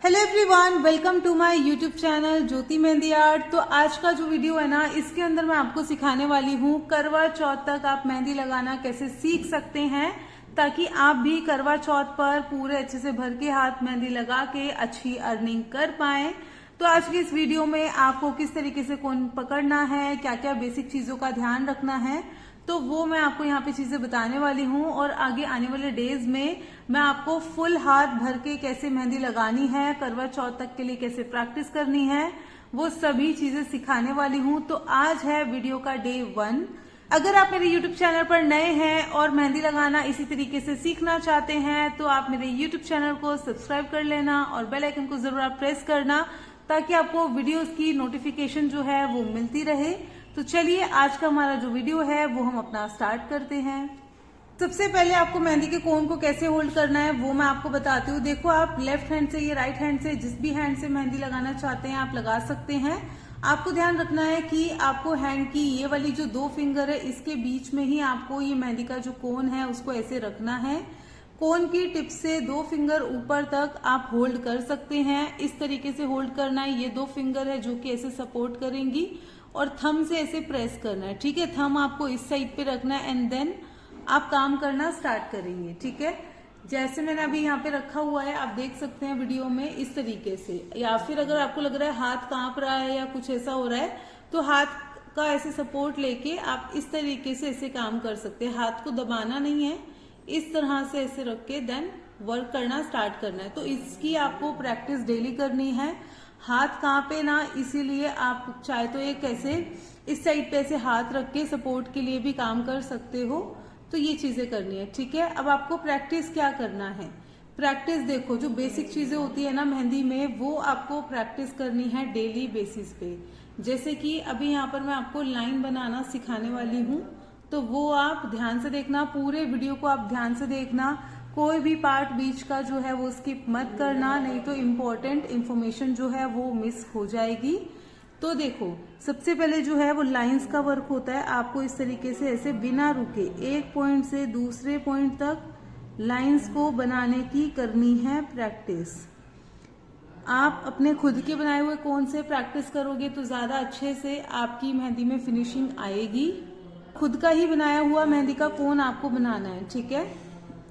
Hello everyone, welcome to my YouTube channel Jyoti mehndi art. तो आज का जो वीडियो है ना, इसके अंदर मैं आपको सिखाने वाली हूँ करवा चौथ तक आप मेहंदी लगाना कैसे सीख सकते हैं, ताकि आप भी करवा चौथ पर पूरे अच्छे से भर के हाथ मेहंदी लगा के अच्छी अर्निंग कर पाए। तो आज की इस वीडियो में आपको किस तरीके से कोन पकड़ना है, क्या क्या बेसिक चीजों का ध्यान रखना है, तो वो मैं आपको यहाँ पे चीजें बताने वाली हूँ। और आगे आने वाले डेज में मैं आपको फुल हाथ भर के कैसे मेहंदी लगानी है, करवा चौथ तक के लिए कैसे प्रैक्टिस करनी है, वो सभी चीजें सिखाने वाली हूँ। तो आज है वीडियो का डे 1। अगर आप मेरे YouTube चैनल पर नए हैं और मेहंदी लगाना इसी तरीके से सीखना चाहते हैं, तो आप मेरे YouTube चैनल को सब्सक्राइब कर लेना और बेल आइकन को जरूर आप प्रेस करना, ताकि आपको वीडियोस की नोटिफिकेशन जो है वो मिलती रहे। तो चलिए आज का हमारा जो वीडियो है वो हम अपना स्टार्ट करते हैं। सबसे पहले आपको मेहंदी के कोन को कैसे होल्ड करना है वो मैं आपको बताती हूँ। देखो, आप लेफ्ट हैंड से या राइट हैंड से, जिस भी हैंड से मेहंदी लगाना चाहते हैं आप लगा सकते हैं। आपको ध्यान रखना है कि आपको हैंड की ये वाली जो 2 फिंगर है, इसके बीच में ही आपको ये मेहंदी का जो कोन है उसको ऐसे रखना है। कोन की टिप से 2 फिंगर ऊपर तक आप होल्ड कर सकते हैं। इस तरीके से होल्ड करना है। ये 2 फिंगर है जो कि ऐसे सपोर्ट करेंगी और थंब से ऐसे प्रेस करना है। ठीक है, थंब आपको इस साइड पे रखना है एंड देन आप काम करना स्टार्ट करेंगे। ठीक है, जैसे मैंने अभी यहाँ पे रखा हुआ है, आप देख सकते हैं वीडियो में इस तरीके से। या फिर अगर आपको लग रहा है हाथ कांप रहा है या कुछ ऐसा हो रहा है, तो हाथ का ऐसे सपोर्ट लेके आप इस तरीके से ऐसे काम कर सकते हैं। हाथ को दबाना नहीं है, इस तरह से ऐसे रख के देन वर्क करना स्टार्ट करना है। तो इसकी आपको प्रैक्टिस डेली करनी है। हाथ कांपे ना, इसीलिए आप चाहे तो एक ऐसे इस साइड पे ऐसे हाथ रख के सपोर्ट के लिए भी काम कर सकते हो। तो ये चीजें करनी है। ठीक है, अब आपको प्रैक्टिस क्या करना है। प्रैक्टिस देखो, जो बेसिक चीजें होती है ना मेहंदी में, वो आपको प्रैक्टिस करनी है डेली बेसिस पे। जैसे कि अभी यहाँ पर मैं आपको लाइन बनाना सिखाने वाली हूँ, तो वो आप ध्यान से देखना। पूरे वीडियो को आप ध्यान से देखना, कोई भी पार्ट बीच का जो है वो स्किप मत करना, नहीं तो इम्पोर्टेंट इंफॉर्मेशन जो है वो मिस हो जाएगी। तो देखो, सबसे पहले जो है वो लाइंस का वर्क होता है। आपको इस तरीके से ऐसे बिना रुके एक पॉइंट से दूसरे पॉइंट तक लाइंस को बनाने की करनी है प्रैक्टिस। आप अपने खुद के बनाए हुए कोन से प्रैक्टिस करोगे तो ज्यादा अच्छे से आपकी मेहंदी में फिनिशिंग आएगी। खुद का ही बनाया हुआ मेहंदी का कोन आपको बनाना है। ठीक है,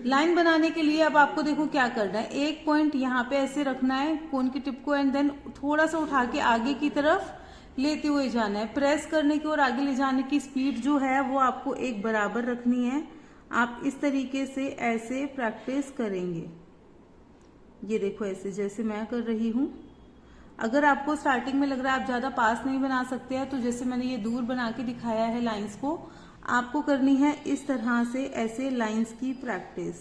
लाइन बनाने के लिए अब आपको देखो क्या करना है। एक पॉइंट यहाँ पे ऐसे रखना है कोन की टिप को एंड देन थोड़ा सा उठा के आगे की तरफ लेते हुए जाना है। प्रेस करने की और आगे ले जाने की स्पीड जो है वो आपको एक बराबर रखनी है। आप इस तरीके से ऐसे प्रैक्टिस करेंगे। ये देखो, ऐसे जैसे मैं कर रही हूँ। अगर आपको स्टार्टिंग में लग रहा है आप ज्यादा पास नहीं बना सकते हैं, तो जैसे मैंने ये दूर बना के दिखाया है लाइंस को, आपको करनी है इस तरह से ऐसे लाइंस की प्रैक्टिस।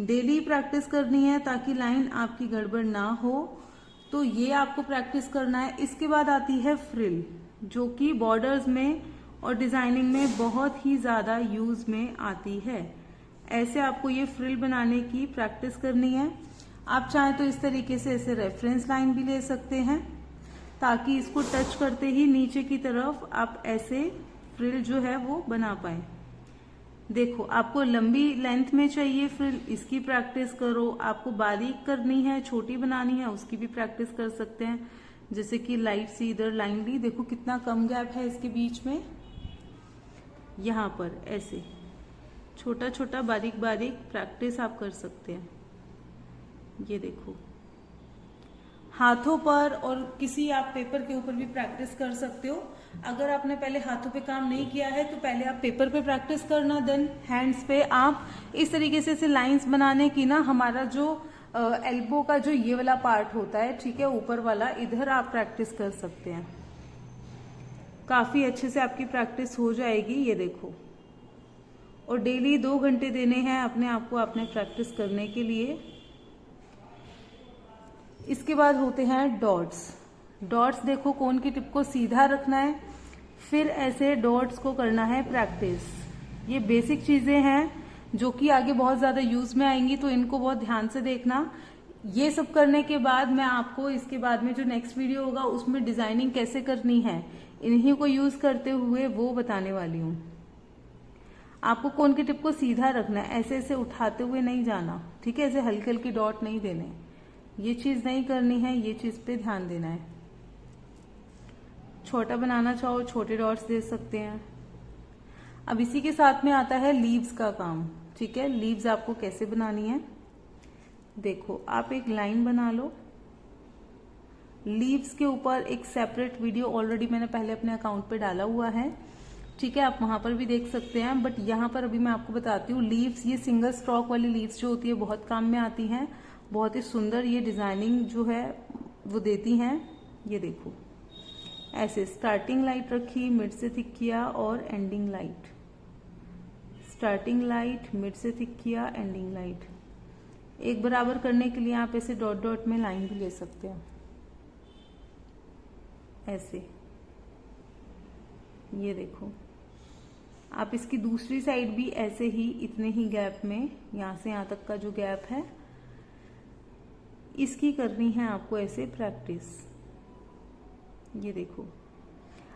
डेली प्रैक्टिस करनी है ताकि लाइन आपकी गड़बड़ ना हो। तो ये आपको प्रैक्टिस करना है। इसके बाद आती है फ्रिल, जो कि बॉर्डर्स में और डिजाइनिंग में बहुत ही ज्यादा यूज में आती है। ऐसे आपको ये फ्रिल बनाने की प्रैक्टिस करनी है। आप चाहें तो इस तरीके से ऐसे रेफरेंस लाइन भी ले सकते हैं, ताकि इसको टच करते ही नीचे की तरफ आप ऐसे फ्रिल जो है वो बना पाए। देखो, आपको लंबी लेंथ में चाहिए फ्रिल, इसकी प्रैक्टिस करो। आपको बारीक करनी है, छोटी बनानी है, उसकी भी प्रैक्टिस कर सकते हैं। जैसे कि लाइट सी इधर लाइन ली, देखो कितना कम गैप है इसके बीच में। यहाँ पर ऐसे छोटा छोटा बारीक बारीक प्रैक्टिस आप कर सकते हैं। ये देखो, हाथों पर और किसी आप पेपर के ऊपर भी प्रैक्टिस कर सकते हो। अगर आपने पहले हाथों पे काम नहीं किया है तो पहले आप पेपर पे प्रैक्टिस करना, देन हैंड्स पे आप इस तरीके से लाइंस बनाने की ना, हमारा जो एल्बो का जो ये वाला पार्ट होता है, ठीक है, ऊपर वाला, इधर आप प्रैक्टिस कर सकते हैं। काफी अच्छे से आपकी प्रैक्टिस हो जाएगी। ये देखो, और डेली 2 घंटे देने हैं अपने आप को आपने प्रैक्टिस करने के लिए। इसके बाद होते हैं डॉट्स। डॉट्स देखो, कोन की टिप को सीधा रखना है, फिर ऐसे डॉट्स को करना है प्रैक्टिस। ये बेसिक चीजें हैं जो कि आगे बहुत ज्यादा यूज में आएंगी, तो इनको बहुत ध्यान से देखना। ये सब करने के बाद मैं आपको इसके बाद में जो नेक्स्ट वीडियो होगा उसमें डिजाइनिंग कैसे करनी है, इन्हीं को यूज करते हुए वो बताने वाली हूँ। आपको कोन की टिप को सीधा रखना है, ऐसे ऐसे उठाते हुए नहीं जाना। ठीक है, ऐसे हल्के हल्के डॉट नहीं देने। ये चीज नहीं करनी है, ये चीज पे ध्यान देना है। छोटा बनाना चाहो छोटे डॉट्स दे सकते हैं। अब इसी के साथ में आता है लीव्स का काम। ठीक है, लीव्स आपको कैसे बनानी है, देखो आप एक लाइन बना लो। लीव्स के ऊपर एक सेपरेट वीडियो ऑलरेडी मैंने पहले अपने अकाउंट पे डाला हुआ है। ठीक है, आप वहां पर भी देख सकते हैं, बट यहाँ पर अभी मैं आपको बताती हूँ। लीव्स, ये सिंगल स्ट्रोक वाली लीव्स जो होती है बहुत काम में आती हैं, बहुत ही सुंदर ये डिजाइनिंग जो है वो देती हैं। ये देखो ऐसे स्टार्टिंग लाइट रखी, मिड से थिक किया और ending light, starting light, mid से थिक किया, एंडिंग लाइट। एक बराबर करने के लिए आप ऐसे डॉट डॉट में लाइन भी ले सकते हो ऐसे। ये देखो आप इसकी दूसरी साइड भी ऐसे ही इतने ही गैप में, यहां से यहां तक का जो गैप है इसकी करनी है आपको ऐसे प्रैक्टिस। ये देखो,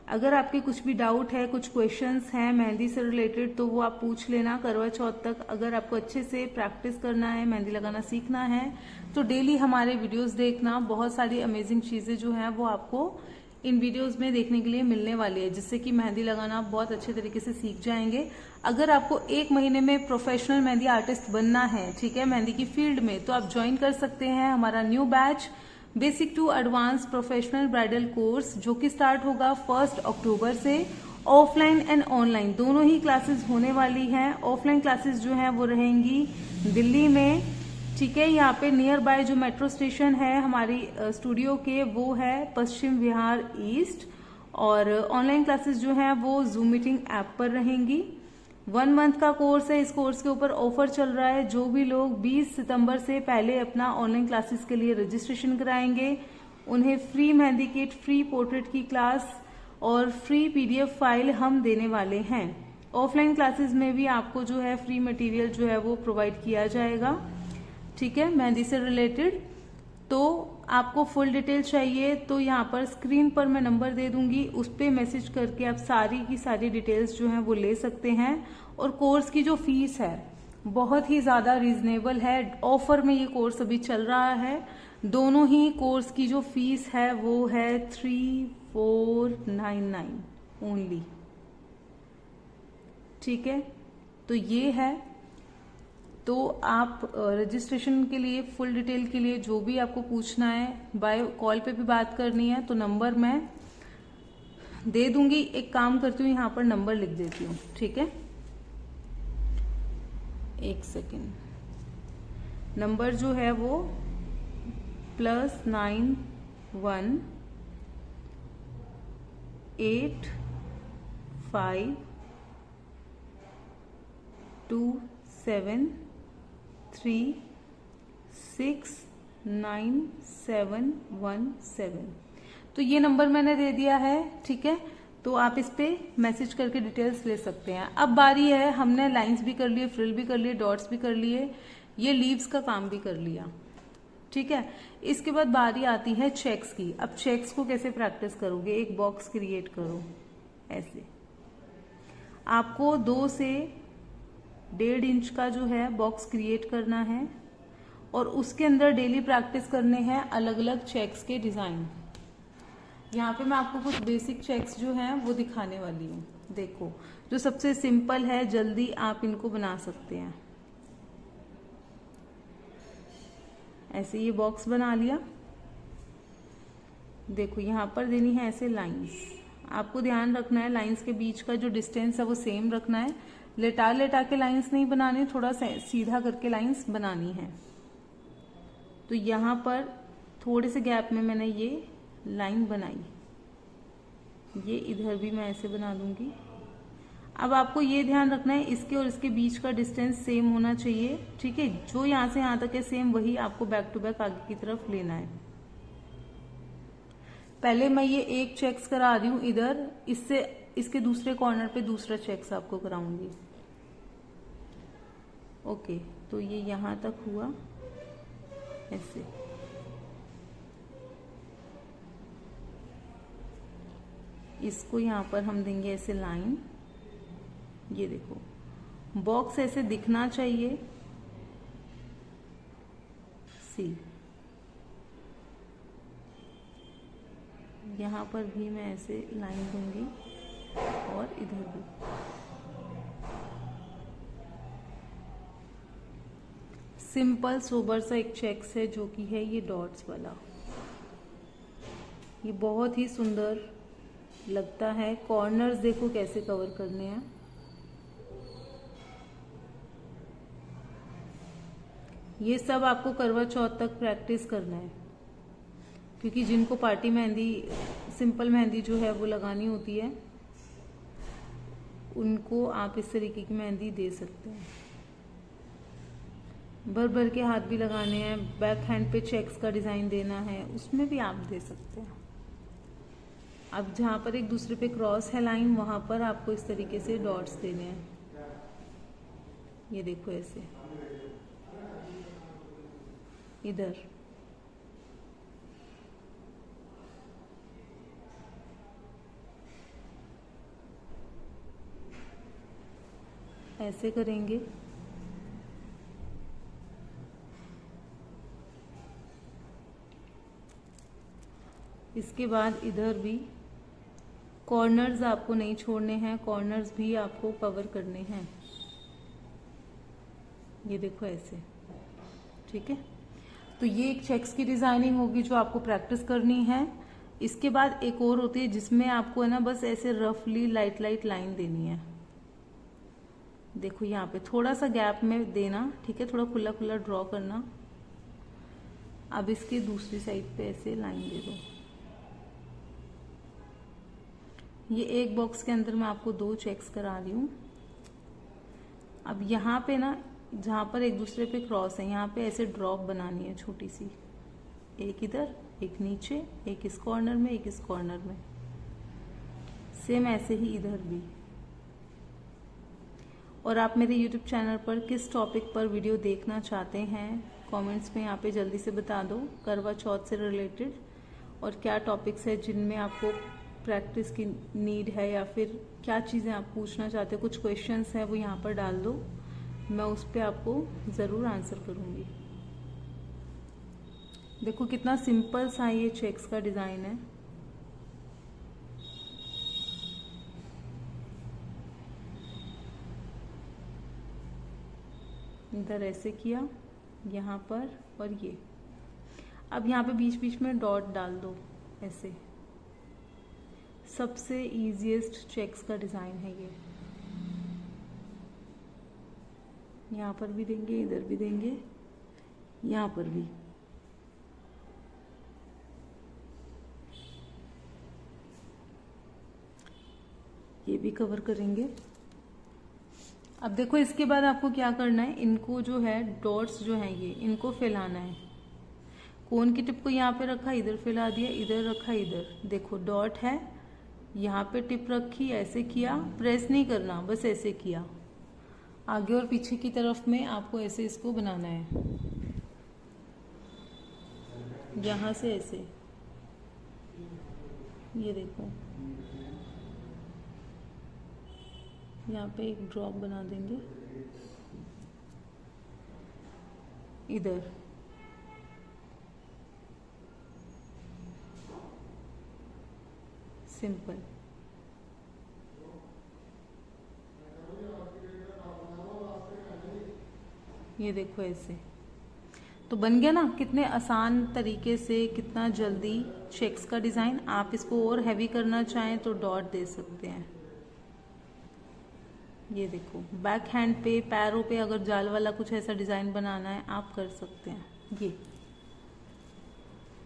अगर आपके कुछ भी डाउट है, कुछ क्वेश्चंस हैं मेहंदी से रिलेटेड, तो वो आप पूछ लेना करवा चौथ तक। अगर आपको अच्छे से प्रैक्टिस करना है, मेहंदी लगाना सीखना है, तो डेली हमारे वीडियोस देखना। बहुत सारी अमेजिंग चीजें जो हैं वो आपको इन वीडियोस में देखने के लिए मिलने वाली है, जिससे कि मेहंदी लगाना बहुत अच्छे तरीके से सीख जाएंगे। अगर आपको 1 महीने में प्रोफेशनल मेहंदी आर्टिस्ट बनना है, ठीक है, मेहंदी की फील्ड में, तो आप ज्वाइन कर सकते हैं हमारा new batch basic to advance professional bridal course, जो कि स्टार्ट होगा 1 अक्टूबर से। ऑफलाइन एंड ऑनलाइन दोनों ही क्लासेस होने वाली हैं। ऑफलाइन क्लासेस जो हैं वो रहेंगी दिल्ली में। ठीक है, यहाँ पे नियर बाय जो मेट्रो स्टेशन है हमारी स्टूडियो के, वो है पश्चिम विहार ईस्ट। और ऑनलाइन क्लासेस जो हैं वो जूम मीटिंग ऐप पर रहेंगी। 1 मंथ का कोर्स है। इस कोर्स के ऊपर ऑफर चल रहा है। जो भी लोग 20 सितंबर से पहले अपना ऑनलाइन क्लासेस के लिए रजिस्ट्रेशन कराएंगे, उन्हें free mehndi kit, free portrait की क्लास और फ्री पीडीएफ फाइल हम देने वाले हैं। ऑफलाइन क्लासेस में भी आपको जो है फ्री मटेरियल जो है वो प्रोवाइड किया जाएगा। ठीक है, मेहंदी से रिलेटेड। तो आपको फुल डिटेल चाहिए तो यहाँ पर स्क्रीन पर मैं नंबर दे दूंगी, उस पर मैसेज करके आप सारी की सारी डिटेल्स जो हैं वो ले सकते हैं। और कोर्स की जो फीस है बहुत ही ज्यादा रीजनेबल है। ऑफर में ये कोर्स अभी चल रहा है। दोनों ही कोर्स की जो फीस है वो है 3499 ओनली। ठीक है, तो ये है। तो आप रजिस्ट्रेशन के लिए, फुल डिटेल के लिए, जो भी आपको पूछना है, बाय कॉल पे भी बात करनी है, तो नंबर मैं दे दूंगी। एक काम करती हूँ, यहाँ पर नंबर लिख देती हूँ। ठीक है, 1 सेकेंड। नंबर जो है वो +91 8 5 2 7 3 6 9 7 1 7। तो ये नंबर मैंने दे दिया है। ठीक है, तो आप इस पे मैसेज करके डिटेल्स ले सकते हैं। अब बारी है, हमने लाइंस भी कर लिए, फ्रिल भी कर लिए, डॉट्स भी कर लिए, ये लीव्स का काम भी कर लिया। ठीक है, इसके बाद बारी आती है चेक्स की। अब चेक्स को कैसे प्रैक्टिस करोगे, एक बॉक्स क्रिएट करो ऐसे। आपको 2 से 1.5 इंच का जो है बॉक्स क्रिएट करना है और उसके अंदर डेली प्रैक्टिस करने हैं अलग अलग चेक्स के डिजाइन। यहाँ पे मैं आपको कुछ बेसिक चेक्स जो हैं वो दिखाने वाली हूँ। देखो, जो सबसे सिंपल है, जल्दी आप इनको बना सकते हैं। ऐसे ये बॉक्स बना लिया। देखो, यहाँ पर देनी है ऐसे लाइंस। आपको ध्यान रखना है लाइंस के बीच का जो डिस्टेंस है वो सेम रखना है। लेटा लेटा के लाइंस नहीं बनानी, थोड़ा सीधा करके लाइंस बनानी है। तो यहाँ पर थोड़े से गैप में मैंने ये लाइन बनाई। ये इधर भी मैं ऐसे बना दूंगी। अब आपको ये ध्यान रखना है इसके और इसके बीच का डिस्टेंस सेम होना चाहिए। ठीक है, जो यहाँ से यहाँ तक है सेम, वही आपको बैक टू बैक आगे की तरफ लेना है। पहले मैं ये एक चेक्स करा रही हूँ इधर, इससे इसके दूसरे कॉर्नर पे दूसरा चेक्स आपको कराऊंगी। ओके, तो ये यहां तक हुआ ऐसे। इसको यहां पर हम देंगे ऐसे लाइन। ये देखो, बॉक्स ऐसे दिखना चाहिए सी। यहाँ पर भी मैं ऐसे लाइन दूंगी और इधर भी। सिंपल सोबर सा एक चेक्स है जो कि है ये डॉट्स वाला। ये बहुत ही सुंदर लगता है। कॉर्नर्स देखो कैसे कवर करने हैं। ये सब आपको करवा चौथ तक प्रैक्टिस करना है, क्योंकि जिनको पार्टी मेहंदी, सिंपल मेहंदी जो है वो लगानी होती है, उनको आप इस तरीके की मेहंदी दे सकते हैं। भर भर के हाथ भी लगाने हैं, बैक हैंड पे चेक्स का डिज़ाइन देना है, उसमें भी आप दे सकते हैं। अब जहाँ पर एक दूसरे पे क्रॉस है लाइन, वहाँ पर आपको इस तरीके से डॉट्स देने हैं। ये देखो ऐसे इधर। ऐसे करेंगे। इसके बाद इधर भी कॉर्नर्स आपको नहीं छोड़ने हैं, कॉर्नर्स भी आपको कवर करने हैं। ये देखो ऐसे, ठीक है। तो ये एक चेक्स की डिजाइनिंग होगी जो आपको प्रैक्टिस करनी है। इसके बाद एक और होती है जिसमें आपको है ना बस ऐसे रफली लाइट लाइट लाइन देनी है। देखो यहाँ पे थोड़ा सा गैप में देना, ठीक है, थोड़ा खुला खुला ड्रॉ करना। अब इसके दूसरी साइड पे ऐसे लाइन दे दो। ये एक बॉक्स के अंदर मैं आपको 2 चेक्स करा रही हूँ। अब यहाँ पे ना जहाँ पर एक दूसरे पे क्रॉस है, यहाँ पे ऐसे ड्रॉप बनानी है छोटी सी, एक इधर, एक नीचे, एक इस कॉर्नर में, एक इस कॉर्नर में। सेम ऐसे ही इधर भी। और आप मेरे YouTube चैनल पर किस टॉपिक पर वीडियो देखना चाहते हैं, कमेंट्स में यहाँ पे जल्दी से बता दो, करवा चौथ से रिलेटेड, और क्या टॉपिक्स है जिनमें आपको प्रैक्टिस की नीड है, या फिर क्या चीज़ें आप पूछना चाहते हो, कुछ क्वेश्चंस हैं वो यहाँ पर डाल दो, मैं उस पर आपको ज़रूर आंसर करूँगी। देखो कितना सिंपल सा ये चेक्स का डिज़ाइन है। इधर ऐसे किया, यहाँ पर, और ये। अब यहाँ पे बीच बीच में डॉट डाल दो ऐसे। सबसे इजीएस्ट चेक्स का डिज़ाइन है ये। यहाँ पर भी देंगे, इधर भी देंगे, यहाँ पर भी। ये भी कवर करेंगे। अब देखो इसके बाद आपको क्या करना है, इनको जो है डॉट्स जो हैं ये, इनको फैलाना है। कोन की टिप को यहाँ पे रखा, इधर फैला दिया, इधर रखा, इधर। देखो डॉट है, यहाँ पे टिप रखी, ऐसे किया, प्रेस नहीं करना, बस ऐसे किया। आगे और पीछे की तरफ में आपको ऐसे इसको बनाना है, यहाँ से ऐसे। ये देखो यहाँ पे एक ड्रॉप बना देंगे इधर। सिंपल। ये देखो ऐसे तो बन गया ना, कितने आसान तरीके से, कितना जल्दी चेक्स का डिज़ाइन। आप इसको और हैवी करना चाहें तो डॉट दे सकते हैं। ये देखो बैक हैंड पे, पैरों पे अगर जाल वाला कुछ ऐसा डिज़ाइन बनाना है आप कर सकते हैं। ये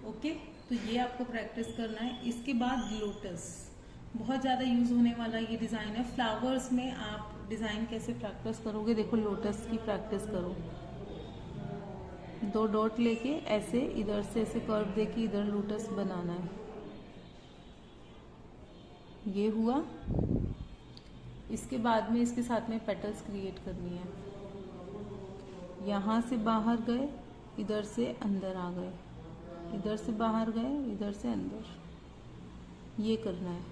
ओके, तो ये आपको प्रैक्टिस करना है। इसके बाद लोटस, बहुत ज़्यादा यूज़ होने वाला ये डिज़ाइन है। फ्लावर्स में आप डिज़ाइन कैसे प्रैक्टिस करोगे, देखो लोटस की प्रैक्टिस करो। 2 डॉट लेके ऐसे इधर से ऐसे कर्व देके इधर लोटस बनाना है। ये हुआ। इसके बाद में इसके साथ में पेटल्स क्रिएट करनी है। यहाँ से बाहर गए, इधर से अंदर आ गए, इधर से बाहर गए, इधर से अंदर। ये करना है,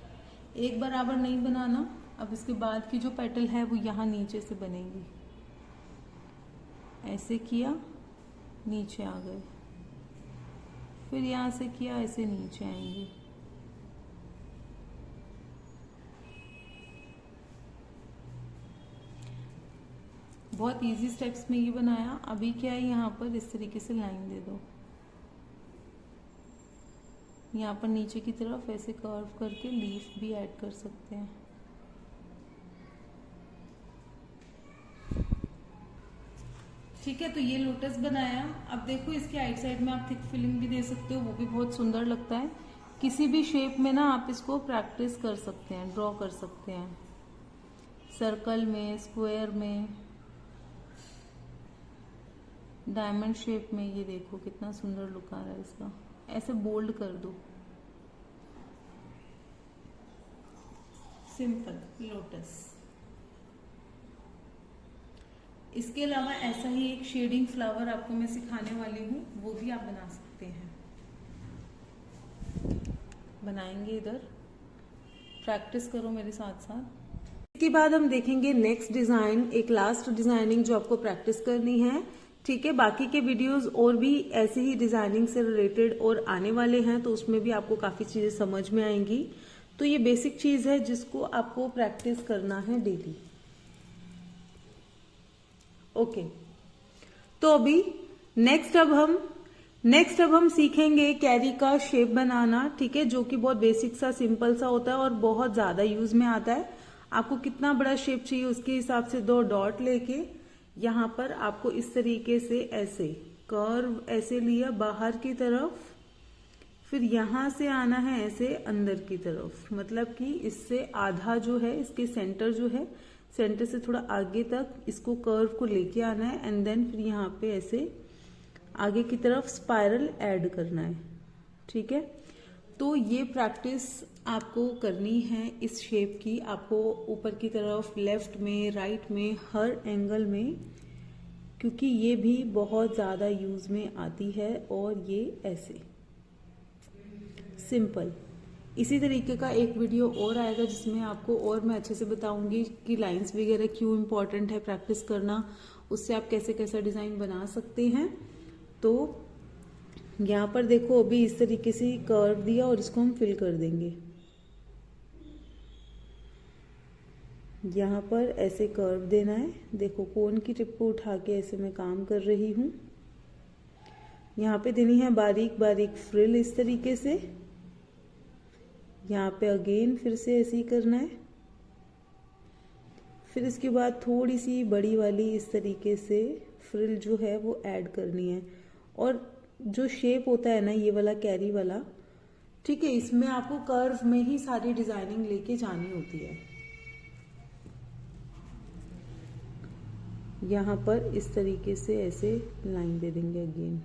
एक बराबर नहीं बनाना। अब इसके बाद की जो पेटल है वो यहाँ नीचे से बनेगी। ऐसे किया, नीचे आ गए, फिर यहाँ से किया, ऐसे नीचे आएंगे। बहुत इजी स्टेप्स में ये बनाया। अभी क्या है, यहाँ पर इस तरीके से लाइन दे दो, यहाँ पर नीचे की तरफ ऐसे कर्व करके लीफ भी ऐड कर सकते हैं। ठीक है, तो ये लोटस बनाया। अब देखो इसके आइट साइड में आप थिक फिलिंग भी दे सकते हो, वो भी बहुत सुंदर लगता है। किसी भी शेप में ना आप इसको प्रैक्टिस कर सकते हैं, ड्रॉ कर सकते हैं, सर्कल में, स्क्वायर में, डायमंड शेप में। ये देखो कितना सुंदर लुक आ रहा है इसका। ऐसे बोल्ड कर दो, सिंपल लोटस। इसके अलावा ऐसा ही एक शेडिंग फ्लावर आपको मैं सिखाने वाली हूँ, वो भी आप बना सकते हैं। बनाएंगे, इधर प्रैक्टिस करो मेरे साथ साथ। इसके बाद हम देखेंगे नेक्स्ट डिजाइन, एक लास्ट डिजाइनिंग जो आपको प्रैक्टिस करनी है। ठीक है, बाकी के वीडियोस और भी ऐसे ही डिजाइनिंग से रिलेटेड और आने वाले हैं, तो उसमें भी आपको काफी चीजें समझ में आएंगी। तो ये बेसिक चीज है जिसको आपको प्रैक्टिस करना है डेली। ओके, तो अभी नेक्स्ट अब हम सीखेंगे कैरी का शेप बनाना। ठीक है, जो कि बहुत बेसिक सा, सिंपल सा होता है और बहुत ज्यादा यूज में आता है। आपको कितना बड़ा शेप चाहिए उसके हिसाब से 2 डॉट लेके यहाँ पर आपको इस तरीके से ऐसे कर्व ऐसे लिया बाहर की तरफ, फिर यहां से आना है ऐसे अंदर की तरफ, मतलब कि इससे आधा जो है, इसके सेंटर जो है, सेंटर से थोड़ा आगे तक इसको कर्व को लेके आना है एंड देन फिर यहाँ पे ऐसे आगे की तरफ स्पाइरल ऐड करना है। ठीक है, तो ये प्रैक्टिस आपको करनी है इस शेप की। आपको ऊपर की तरफ, लेफ्ट में, राइट में, हर एंगल में, क्योंकि ये भी बहुत ज्यादा यूज में आती है। और ये ऐसे सिंपल। इसी तरीके का एक वीडियो और आएगा जिसमें आपको और मैं अच्छे से बताऊंगी कि लाइंस वगैरह क्यों इम्पोर्टेंट है प्रैक्टिस करना, उससे आप कैसे कैसा डिजाइन बना सकते हैं। तो यहाँ पर देखो अभी इस तरीके से कर्व दिया और इसको हम फिल कर देंगे। यहाँ पर ऐसे कर्व देना है, देखो कोन की टिप को उठा के ऐसे मैं काम कर रही हूँ। यहाँ पे देनी है बारीक बारीक फ्रिल इस तरीके से। यहाँ पे अगेन फिर से ऐसे ही करना है। फिर इसके बाद थोड़ी सी बड़ी वाली इस तरीके से फ्रिल जो है वो ऐड करनी है। और जो शेप होता है ना ये वाला कैरी वाला, ठीक है, इसमें आपको कर्व में ही सारी डिजाइनिंग लेके जानी होती है। यहाँ पर इस तरीके से ऐसे लाइन दे देंगे, अगेन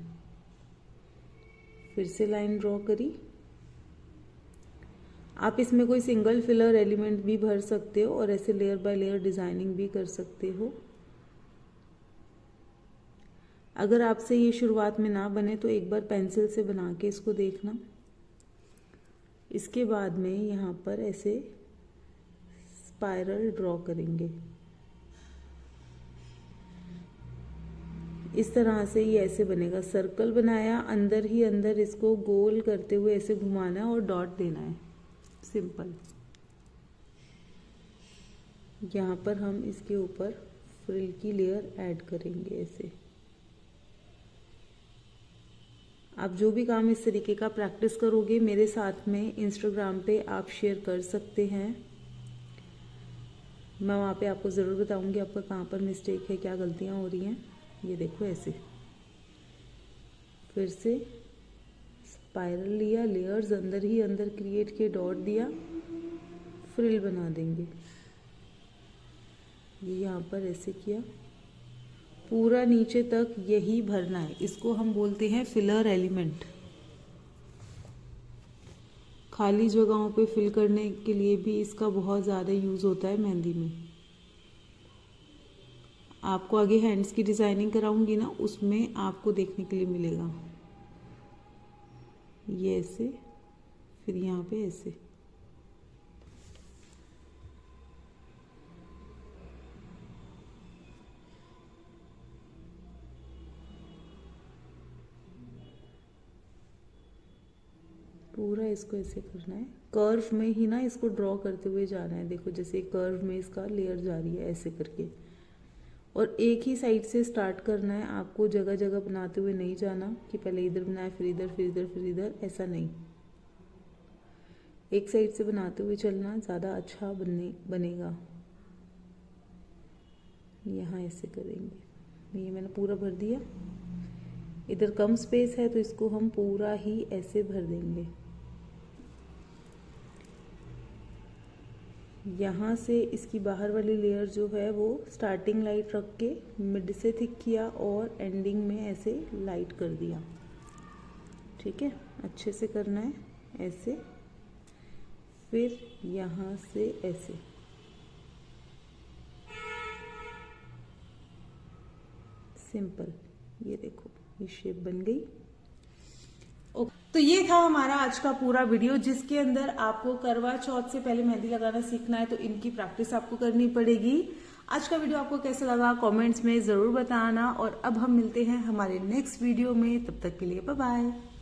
फिर से लाइन ड्रॉ करी। आप इसमें कोई सिंगल फिलर एलिमेंट भी भर सकते हो और ऐसे लेयर बाय लेयर डिजाइनिंग भी कर सकते हो। अगर आपसे ये शुरुआत में ना बने तो एक बार पेंसिल से बना के इसको देखना। इसके बाद में यहाँ पर ऐसे स्पाइरल ड्रॉ करेंगे। इस तरह से ये ऐसे बनेगा। सर्कल बनाया, अंदर ही अंदर इसको गोल करते हुए ऐसे घुमाना है और डॉट देना है, सिंपल। यहाँ पर हम इसके ऊपर फ्रिल की लेयर ऐड करेंगे ऐसे। आप जो भी काम इस तरीके का प्रैक्टिस करोगे मेरे साथ में इंस्टाग्राम पे आप शेयर कर सकते हैं। मैं वहाँ पे आपको ज़रूर बताऊंगी आपका कहाँ पर मिस्टेक है, क्या गलतियाँ हो रही हैं। ये देखो ऐसे फिर से स्पाइरल लिया, लेयर्स अंदर ही अंदर क्रिएट किए, डॉट दिया, फ्रिल बना देंगे। ये यहाँ पर ऐसे किया, पूरा नीचे तक यही भरना है। इसको हम बोलते हैं फिलर एलिमेंट। खाली जगहों पे फिल करने के लिए भी इसका बहुत ज़्यादा यूज़ होता है मेहंदी में। आपको आगे हैंड्स की डिज़ाइनिंग कराऊंगी ना, उसमें आपको देखने के लिए मिलेगा। ये ऐसे, फिर यहाँ पे ऐसे। पूरा इसको ऐसे करना है, कर्व में ही ना इसको ड्रॉ करते हुए जाना है। देखो जैसे कर्व में इसका लेयर जा रही है ऐसे करके, और एक ही साइड से स्टार्ट करना है आपको, जगह जगह बनाते हुए नहीं जाना कि पहले इधर बनाए फिर इधर फिर इधर फिर इधर, ऐसा नहीं। एक साइड से बनाते हुए चलना, ज़्यादा अच्छा बनेगा। यहाँ ऐसे करेंगे। ये मैंने पूरा भर दिया। इधर कम स्पेस है तो इसको हम पूरा ही ऐसे भर देंगे। यहाँ से इसकी बाहर वाली लेयर जो है वो स्टार्टिंग लाइट रख के मिड से थिक किया और एंडिंग में ऐसे लाइट कर दिया। ठीक है, अच्छे से करना है ऐसे, फिर यहाँ से ऐसे। सिंपल, ये देखो ये शेप बन गई। तो ये था हमारा आज का पूरा वीडियो, जिसके अंदर आपको करवा चौथ से पहले मेहंदी लगाना सीखना है, तो इनकी प्रैक्टिस आपको करनी पड़ेगी। आज का वीडियो आपको कैसा लगा कमेंट्स में जरूर बताना, और अब हम मिलते हैं हमारे नेक्स्ट वीडियो में। तब तक के लिए बाय बाय।